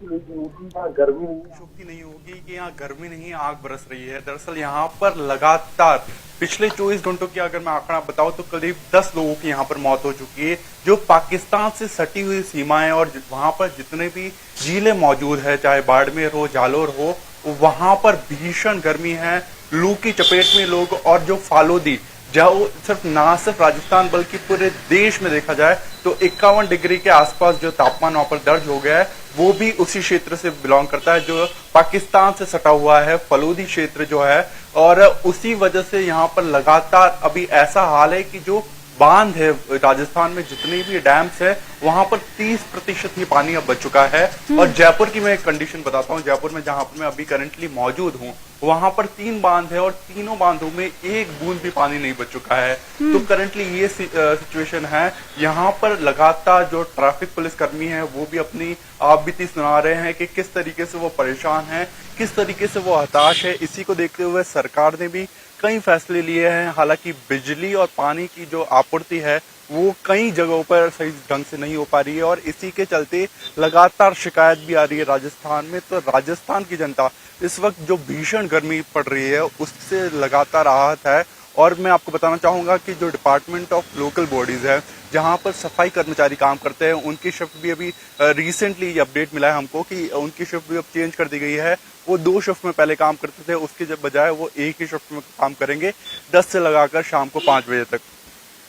शुक्ति नहीं होगी कि यहाँ गर्मी नहीं आग बरस रही है। दरअसल यहाँ पर लगातार पिछले 24 घंटों की अगर मैं आंकड़ा बताऊं तो करीब 10 लोगों की यहाँ पर मौत हो चुकी है। जो पाकिस्तान से सटी हुई सीमाएं और वहां पर जितने भी जिले मौजूद है, चाहे बाड़मेर हो, जालोर हो, वहां पर भीषण गर्मी है। लू की चपेट में लोग, और जो फालोदी जो सिर्फ राजस्थान बल्कि पूरे देश में देखा जाए तो 51 डिग्री के आसपास जो तापमान वहां पर दर्ज हो गया है, वो भी उसी क्षेत्र से बिलोंग करता है जो पाकिस्तान से सटा हुआ है, फलोदी क्षेत्र जो है। और उसी वजह से यहाँ पर लगातार अभी ऐसा हाल है कि जो बांध है राजस्थान में, जितने भी डैम्स है, वहां पर 30% ही पानी अब बच चुका है। और जयपुर की मैं एक कंडीशन बताता हूँ। जयपुर में जहां पर मैं अभी करंटली मौजूद हूँ, वहां पर 3 बांध है और तीनों बांधों में 1 बूंद भी पानी नहीं बच चुका है। तो करंटली ये सिचुएशन है। यहाँ पर लगातार जो ट्रैफिक पुलिस कर्मी है वो भी अपनी आपबीती सुना रहे हैं कि किस तरीके से वो परेशान है, किस तरीके से वो हताश है। इसी को देखते हुए सरकार ने भी कई फैसले लिए हैं। हालांकि बिजली और पानी की जो आपूर्ति है वो कई जगहों पर सही ढंग से नहीं हो पा रही है और इसी के चलते लगातार शिकायत भी आ रही है राजस्थान में। तो राजस्थान की जनता इस वक्त जो भीषण गर्मी पड़ रही है उससे लगातार राहत है। और मैं आपको बताना चाहूंगा कि जो डिपार्टमेंट ऑफ लोकल बॉडीज है, जहां पर सफाई कर्मचारी काम करते हैं, उनकी शिफ्ट भी अभी रिसेंटली ये अपडेट मिला है हमको कि उनकी शिफ्ट भी अब चेंज कर दी गई है। वो 2 शिफ्ट में पहले काम करते थे, उसके जब बजाय वो 1 ही शिफ्ट में काम करेंगे, 10 से लगाकर शाम को 5 बजे तक।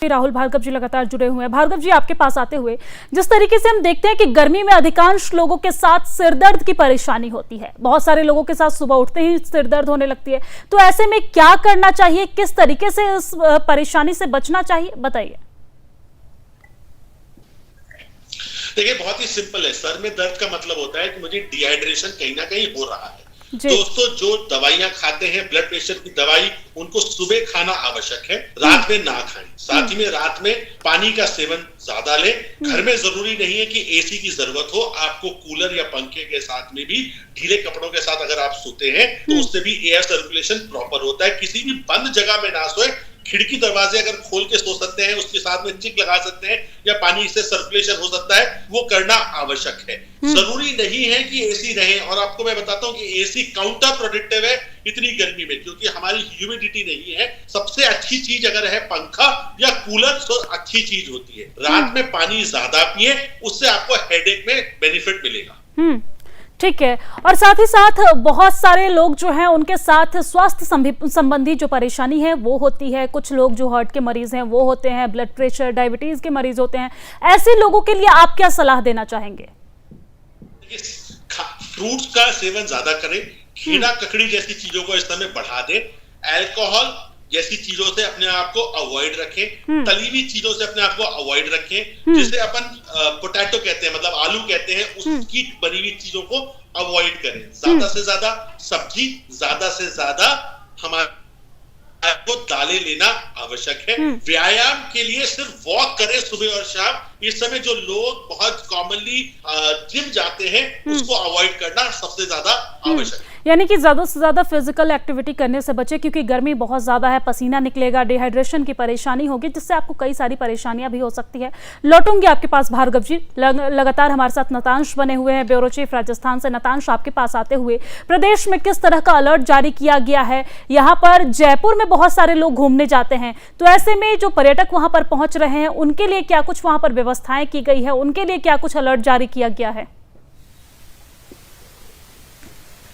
राहुल भार्गव जी लगातार जुड़े हुए हैं। भार्गव जी, आपके पास आते हुए, जिस तरीके से हम देखते हैं कि गर्मी में अधिकांश लोगों के साथ सिरदर्द की परेशानी होती है, बहुत सारे लोगों के साथ सुबह उठते ही सिरदर्द होने लगती है, तो ऐसे में क्या करना चाहिए, किस तरीके से इस परेशानी से बचना चाहिए, बताइए। देखिए, बहुत ही सिंपल है। सर में दर्द का मतलब होता है कि मुझे डिहाइड्रेशन कहीं ना कहीं हो रहा है। दोस्तों, जो दवाइयां खाते हैं ब्लड प्रेशर की दवाई, उनको सुबह खाना आवश्यक है, रात में ना खाएं। साथ ही में रात में पानी का सेवन ज्यादा लें। घर में जरूरी नहीं है कि एसी की जरूरत हो, आपको कूलर या पंखे के साथ में भी ढीले कपड़ों के साथ अगर आप सोते हैं तो उससे भी एयर सर्कुलेशन प्रॉपर होता है। किसी भी बंद जगह में ना सोए, खिड़की दरवाजे अगर खोल के सो सकते हैं, उसके साथ में चिक लगा सकते हैं या पानी से सर्कुलेशन हो सकता है, वो करना आवश्यक है। जरूरी नहीं है कि एसी रहे। और आपको मैं बताता हूं कि एसी काउंटर प्रोडक्टिव है इतनी गर्मी में, क्योंकि हमारी ह्यूमिडिटी नहीं है। सबसे अच्छी चीज अगर है पंखा या कूलर, तो अच्छी चीज होती है। रात में पानी ज्यादा पिए, उससे आपको हेडेक में बेनिफिट मिलेगा। ठीक है। और साथ ही साथ बहुत सारे लोग जो हैं उनके साथ स्वास्थ्य संबंधी जो परेशानी है वो होती है। कुछ लोग जो हार्ट के मरीज हैं वो होते हैं, ब्लड प्रेशर, डायबिटीज के मरीज होते हैं। ऐसे लोगों के लिए आप क्या सलाह देना चाहेंगे? फ्रूट्स का सेवन ज्यादा करें, खीरा ककड़ी जैसी चीजों को इस समय बढ़ा दें, अल्कोहल जैसी चीजों से अपने आप को अवॉइड रखें, तली हुई चीजों से अपने आप को अवॉइड रखें, जिसे अपन पोटैटो कहते हैं, मतलब आलू कहते हैं, उसकी बनी हुई चीजों को अवॉइड करें। ज्यादा से ज्यादा सब्जी, ज्यादा से ज्यादा हमारे को दालें लेना आवश्यक है। व्यायाम के लिए सिर्फ वॉक करें सुबह और शाम। इस समय जो लोग बहुत कॉमनली जिम जाते हैं, उसको अवॉइड करना सबसे ज्यादा आवश्यक है। यानी कि ज्यादा से ज्यादा फिजिकल एक्टिविटी करने से बचे, क्योंकि गर्मी बहुत ज्यादा है, पसीना निकलेगा, डिहाइड्रेशन की परेशानी होगी, जिससे आपको कई सारी परेशानियां भी हो सकती है। लौटूंगी आपके पास भार्गव जी। लगातार हमारे साथ नतांश बने हुए हैं, ब्यूरो चीफ राजस्थान से। नतांश, आपके पास आते हुए, प्रदेश में किस तरह का अलर्ट जारी किया गया है? यहाँ पर जयपुर में बहुत सारे लोग घूमने जाते हैं, तो ऐसे में जो पर्यटक वहां पर पहुंच रहे हैं उनके लिए क्या कुछ वहां पर व्यवस्थाएं की गई है, उनके लिए क्या कुछ अलर्ट जारी किया गया है?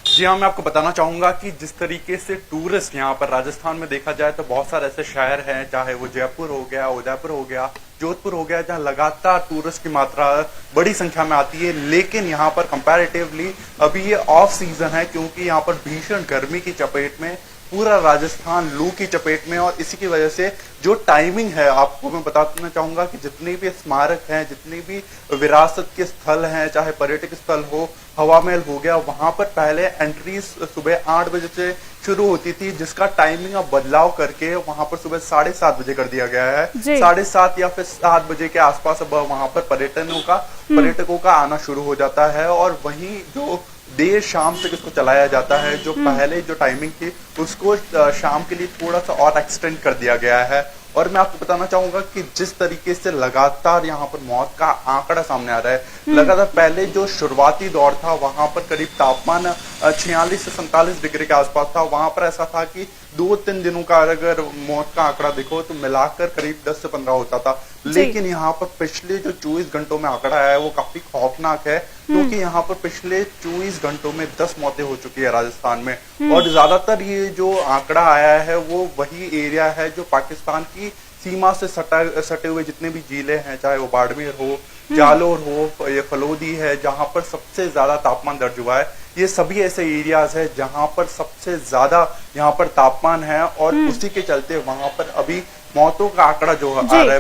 जी हाँ, मैं आपको बताना चाहूंगा कि जिस तरीके से टूरिस्ट यहाँ पर राजस्थान में देखा जाए तो बहुत सारे ऐसे शहर हैं, चाहे वो जयपुर हो गया, उदयपुर हो गया, जोधपुर हो गया, जहाँ लगातार टूरिस्ट की मात्रा बड़ी संख्या में आती है। लेकिन यहाँ पर कंपैरेटिवली अभी ये ऑफ सीजन है, क्योंकि यहाँ पर भीषण गर्मी की चपेट में पूरा राजस्थान लू की चपेट में। और इसी की वजह से जो टाइमिंग है, आपको मैं बताना चाहूंगा कि जितने भी स्मारक हैं, जितने भी विरासत के स्थल हैं, चाहे पर्यटक स्थल हो, हवा महल हो गया, वहां पर पहले एंट्री सुबह 8 बजे से शुरू होती थी, जिसका टाइमिंग अब बदलाव करके वहां पर सुबह 7:30 बजे कर दिया गया है। 7:30 या फिर 7 बजे के आसपास अब वहां पर पर्यटकों का आना शुरू हो जाता है। और वहीं जो देर शाम तक इसको चलाया जाता है, जो पहले जो टाइमिंग थी उसको शाम के लिए थोड़ा सा और एक्सटेंड कर दिया गया है। और मैं आपको बताना चाहूंगा कि जिस तरीके से लगातार यहाँ पर मौत का आंकड़ा सामने आ रहा है, लगातार पहले जो शुरुआती दौर था वहां पर करीब तापमान 46 से 47 डिग्री के आसपास था। वहां पर ऐसा था कि 2-3 दिनों का अगर मौत का आंकड़ा देखो तो मिलाकर करीब 10 से 15 होता था। लेकिन यहाँ पर पिछले जो 24 घंटों में आंकड़ा आया है वो काफी खौफनाक है, क्योंकि यहाँ पर पिछले 24 घंटों में 10 मौतें हो चुकी है राजस्थान में। और ज्यादातर ये जो आंकड़ा आया है वो वही एरिया है जो पाकिस्तान की सीमा से सटे हुए जितने भी जिले हैं, चाहे वो बाड़मेर हो, जालोर हो, ये फलोदी है, जहां पर सबसे ज्यादा तापमान दर्ज हुआ है। ये सभी ऐसे एरियाज है जहां पर सबसे ज्यादा यहाँ पर तापमान है, और उसी के चलते वहां पर अभी मौतों का आंकड़ा जो आ रहा है